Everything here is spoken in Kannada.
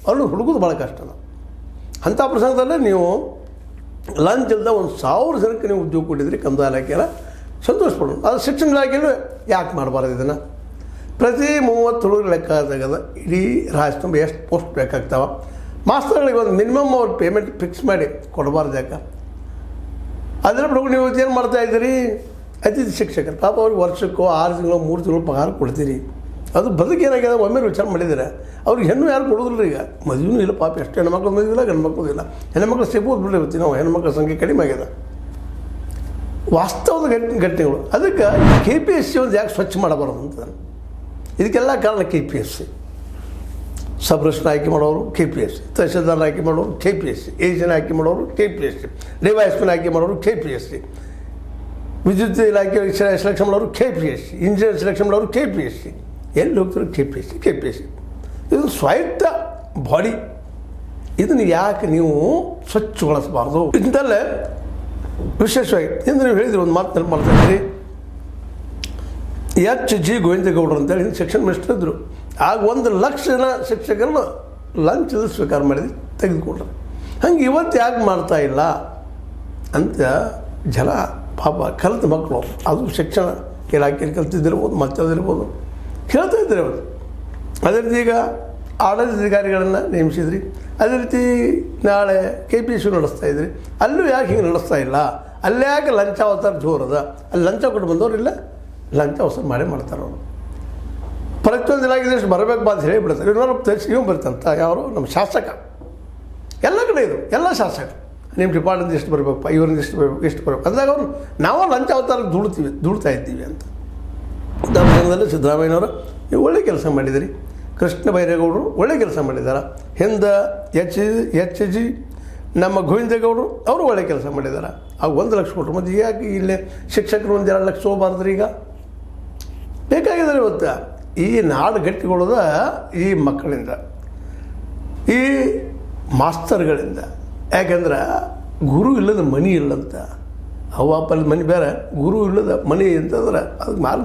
ಅಲ್ಲೂ ಹುಡುಗೋದು ಭಾಳ ಕಷ್ಟ. ಅಂಥ ಪ್ರಸಂಗದಲ್ಲೇ ನೀವು ಲಂಚ್ ಇಲ್ಲದ 1000 ಜನಕ್ಕೆ ನೀವು ಉದ್ಯೋಗ ಕೊಟ್ಟಿದ್ರಿ ಕಂದಾಯ ಇಲಾಖೆಲ್ಲ ಸಂತೋಷ ಪಡೋಣ. ಅದು ಶಿಕ್ಷಣ ಇಲಾಖೆಯಲ್ಲೂ ಯಾಕೆ ಮಾಡಬಾರ್ದು ಇದನ್ನು? ಪ್ರತಿ 30 ಹುಡುಗರು ಲೆಕ್ಕ ಆದಾಗ ಇಡೀ ರಾಜ್ಯ ತುಂಬ ಎಷ್ಟು ಪೋಸ್ಟ್ ಬೇಕಾಗ್ತಾವೆ. ಮಾಸ್ತರ್ಗಳಿಗೆ ಒಂದು ಮಿನಿಮಮ್ ಅವ್ರ ಪೇಮೆಂಟ್ ಫಿಕ್ಸ್ ಮಾಡಿ ಕೊಡಬಾರ್ದು ಯಾಕೆ? ಅದರ ಹುಡುಗರು ನೀವು ಏನು ಮಾಡ್ತಾಯಿದ್ದೀರಿ? ಅತಿಥಿ ಶಿಕ್ಷಕರು ಪಾಪ ಅವ್ರಿಗೆ ವರ್ಷಕ್ಕೋ 6 ತಿಂಗಳು 3 ತಿಂಗಳು ಪಗಾರ ಕೊಡ್ತೀರಿ. ಅದು ಬದುಕು ಏನಾಗಿದೆ ಒಮ್ಮೆ ವಿಚಾರ ಮಾಡಿದ್ದಾರೆ. ಅವ್ರಿಗೆ ಹೆಣ್ಣು ಯಾರು ಕೊಡೋದಿಲ್ಲ. ಈಗ ಮದುವೆನೂ ಇಲ್ಲ ಪಾಪ, ಎಷ್ಟು ಹೆಣ್ಮಕ್ಳು ಮದುವಿಲ್ಲ, ಗಂಡು ಮಕ್ಕಳು ಇಲ್ಲ. ಹೆಣ್ಮಕ್ಳು ಸಿಗ್ಬೋದು ಬಿಡಿ, ಇವತ್ತು ನಾವು ಹೆಣ್ಮಕ್ಳ ಸಂಖ್ಯೆ ಕಡಿಮೆ ಆಗಿದೆ. ವಾಸ್ತವದ ಘಟನೆಗಳು. ಅದಕ್ಕೆ KPSC ಒಂದು ಯಾಕೆ ಸ್ವಚ್ಛ ಮಾಡಬಾರ್ದು ಅಂತ ಇದಕ್ಕೆಲ್ಲ ಕಾರಣ KPSC. ಸಬ್ ರಿಜಿಸ್ಟ್ರಾರ್ ಆಯ್ಕೆ ಮಾಡೋರು KPSC, ತಹಸೀಲ್ದಾರ್ ಆಯ್ಕೆ ಮಾಡೋರು KPSC, ಏಜೆಂಟ್ ಆಯ್ಕೆ ಮಾಡೋರು KPSC, ಡಿವೈಸ್ಮೆನ್ ಆಯ್ಕೆ ಮಾಡೋರು KPSC, ವಿದ್ಯುತ್ ಇಲಾಖೆ ಸೆಲೆಕ್ಷನ್ ಮಾಡೋರು KPSC, ಇಂಜಿನಿಯರ್ ಸೆಲೆಕ್ಷನ್ ಮಾಡೋರು KPSC. ಎಲ್ಲಿ ಹೋಗ್ತಾರೆ? KPSC. ಇದು ಸ್ವಾಯತ್ತ ಬಾಡಿ. ಇದನ್ನು ಯಾಕೆ ನೀವು ಸ್ವಚ್ಛಗೊಳಿಸಬಾರ್ದು? ಇಂಥಲ್ಲೇ ವಿಶೇಷವಾಗಿ ಎಂದು ನೀವು ಹೇಳಿದ್ರಿ, ಒಂದು ಮಾತು ನೆನಪು ಮಾಡ್ತಾ ಇದ್ದೀರಿ. H.G. ಗೋವಿಂದೇಗೌಡರು ಅಂತೇಳಿ ಶಿಕ್ಷಣ ಮಿನಿಸ್ಟರ್ ಇದ್ದರು. ಆಗ 1,00,000 ಜನ ಶಿಕ್ಷಕರನ್ನು ಲಂಚದ ಸ್ವೀಕಾರ ಮಾಡಿದ್ವಿ, ತೆಗೆದುಕೊಂಡ್ರು. ಹಂಗೆ ಇವತ್ತು ಯಾಕೆ ಮಾಡ್ತಾ ಇಲ್ಲ ಅಂತ ಜನ ಪಾಪ ಕಲಿತ ಮಕ್ಕಳು, ಅದು ಶಿಕ್ಷಣ ಇಲಾಖೆಯಲ್ಲಿ ಕಲ್ತಿದ್ದಿರ್ಬೋದು, ಮತ್ತದಿರ್ಬೋದು, ಕೇಳ್ತಾ ಇದ್ದಾರೆ ಅವರು. ಅದೇ ರೀತಿ ಈಗ ಆಡಳಿತಾಧಿಕಾರಿಗಳನ್ನು ನೇಮಿಸಿದ್ರಿ, ಅದೇ ರೀತಿ ನಾಳೆ KPSC ನಡೆಸ್ತಾ ಇದ್ರಿ. ಅಲ್ಲೂ ಯಾಕೆ ಹಿಂಗೆ ನಡೆಸ್ತಾ ಇಲ್ಲ? ಅಲ್ಲಿ ಯಾಕೆ ಲಂಚ ಅವತಾರ ಜೋರದ? ಅಲ್ಲಿ ಲಂಚ ಕೊಟ್ಟು ಬಂದವರಿಲ್ಲ, ಲಂಚ ಅವಸರ ಮಾಡ್ತಾರೆ ಅವರು. ಪ್ರತಿಯೊಂದು ಇಲಾಖೆದಷ್ಟು ಬರಬೇಕು ಅಂತ ಹೇಳಿಬಿಡ್ತಾರೆ. ಇವ್ರು ಬರ್ತಂತ ಯಾರು? ನಮ್ಮ ಶಾಸಕ. ಎಲ್ಲ ಕಡೆ ಇದು, ಎಲ್ಲ ಶಾಸಕ ನಿಮ್ಮ ಡಿಪಾರ್ಟ್ಮೆಂಟ್ ಎಷ್ಟು ಬರಬೇಕಪ್ಪ, ಇವ್ರಿಂದ ಎಷ್ಟು ಬರಬೇಕು, ಎಷ್ಟು ಬರಬೇಕು ಅಂದಾಗ ಅವರು ನಾವು ಲಂಚ ಅವತಾರಕ್ಕೆ ದುಡ್ತಾ ಇದ್ದೀವಿ ಅಂತ. ಉದಾಹರಣೆಯಲ್ಲಿ ಸಿದ್ದರಾಮಯ್ಯನವರು ನೀವು ಒಳ್ಳೆ ಕೆಲಸ ಮಾಡಿದಿರಿ. ಕೃಷ್ಣ ಬೈರೇಗೌಡರು ಒಳ್ಳೆ ಕೆಲಸ ಮಾಡಿದ್ದಾರೆ. ಹಿಂದೆ H.G. ನಮ್ಮ ಗೋವಿಂದೇಗೌಡರು ಅವರು ಒಳ್ಳೆ ಕೆಲಸ ಮಾಡಿದ್ದಾರೆ. ಆಗ 1,00,000 ಕೊಟ್ಟರು. ಮತ್ತು ಯಾಕೆ ಇಲ್ಲೇ ಶಿಕ್ಷಕರು 1-2 ಲಕ್ಷ ಹೋಗ್ಬಾರ್ದ್ರಿ? ಈಗ ಬೇಕಾಗಿದ್ದಾರೆ. ಇವತ್ತು ಈ ನಾಡು ಗಟ್ಟಿಗೊಳ್ಳೋದ ಈ ಮಕ್ಕಳಿಂದ, ಈ ಮಾಸ್ತರ್ಗಳಿಂದ. ಯಾಕೆಂದ್ರೆ ಗುರು ಇಲ್ಲದ ಮನಿ ಇಲ್ಲಂತ. ಅವ್ವ ಅಪ್ಪಲ್ಲಿ ಮನೆ ಬೇರೆ, ಗುರು ಇಲ್ಲದ ಮನೆ ಅಂತಂದ್ರೆ ಅದಕ್ಕೆ ಮಾಲ್